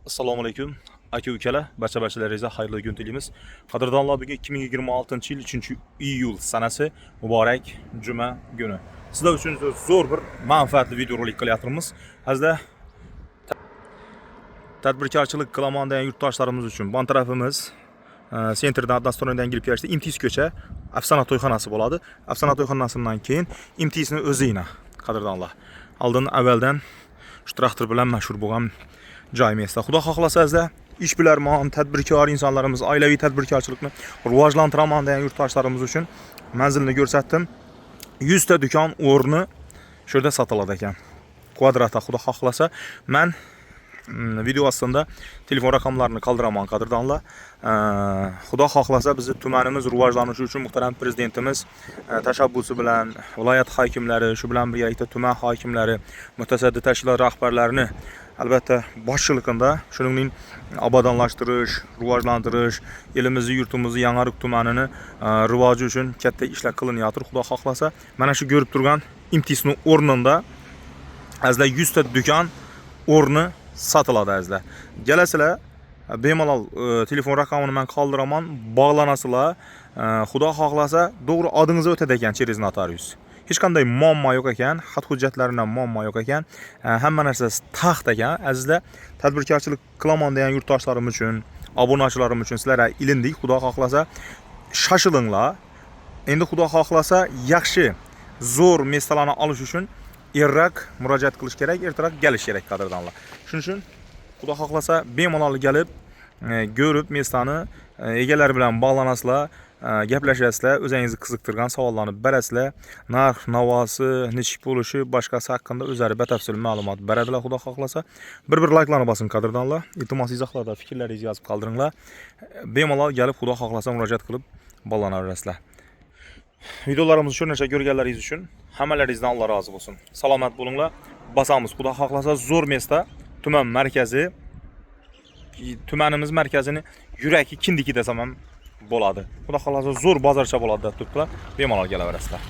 Assalomu alaykum. Aka-ukalar, barcha-barchalaringizga xayrli kun tilaymiz. Qadrdonlar, bugun 2026-yil 3-iyul sanasi muborak juma kuni. Sizlar uchun zo'r bir manfaatli videorolik qilyapmiz. Azizlar, tadbirkorchilik qilaman degan yurtdoshlarimiz uchun bon tarafimiz sentrdan dasturdan kelib kelishdi. Imtiz ko'cha Afsona to'yxonasi bo'ladi. Afsona to'yxonasidan keyin Imtizni o'zingizga, qadrdonlar. Avvaldan shu traktor bilan mashhur bo'lgan joyimizda. Xudo xohlasa sizlar ishbilarmon, tadbirkor insonlarimiz, oilaviy tadbirkorchilikni rivojlantiraman degan yurtdoshlarimiz uchun manzilni ko'rsatdim. 100 ta do'kon o'rni shu yerda sotiladi ekan. Kvadratda xudo xohlasa men video ostida telefon raqamlarini qoldiraman, qadrdonlar. Xudo xohlasa bizni tumanimiz rivojlanishi uchun muhtaram prezidentimiz tashabbusi bilan viloyat hokimlari, shu bilan birgalikda tuman hokimlari, mutasaddi tashkilot rahbarlarini albatta boshchiligida shuningdek obodonlashtirish, rivojlantirish, elimizni, yurtimizni, Yangiariq tumanini rivoji uchun katta ishlar qilinyapti. Xudo xohlasa mana shu ko'rib turgan Imtizning o'rnida azizlar 100 ta do'kon o'rni sotiladi azizlar. Kelasizlar, bemalol telefon raqamini men qoldiraman, bog'lanasizlar. Xudo xohlasa to'g'ri odingizga o'tadi ekan через notarius. Hech qanday muammo yo'q ekan, xat hujjatlaridan muammo yo'q ekan. Hamma narsasi taxt ekan. Azizlar, tadbirkorchilik qilaman degan yurtdoshlarim uchun, obunachilarim uchun sizlar ilindik. Xudo xohlasa shoshilinglar. Endi xudo xohlasa yaxshi zo'r meslarni olish uchun errak murojaat qilish kerak, ertaroq kelish kerak, qadrdonlar. Shuning uchun xudo xohlasa bemalol kelib, ko'rib meslarni egalari bilan bog'lanasizlar. Gaplashasizlar, o'zingizni qiziqtirgan savollarni berasizlar. Narx, navosi, nechik bo'lishi, boshqasi haqida o'zlari batafsil ma'lumot beradilar. Xudo xohlasa bir layklarni bosing, qadrdonlar. Iltimos izohlarda fikrlaringizni yozib qoldiringlar. Bemalol kelib, xudo xohlasa murojaat qilib bog'lanaverasizlar. Videolarimizni shu narsa ko'rganlaringiz uchun hammalaringizdan Alloh rozi bo'lsin. Salomat bo'linglar. Basamiz, xudo xohlasa zo'r mesda, tuman markazi, tumanimiz markazini yuragi kindiki desam ham bo'ladi. Xudo xohlasa zo'r bozorcha bo'ladi deb turibdilar. Bemalol kelaverasizlar.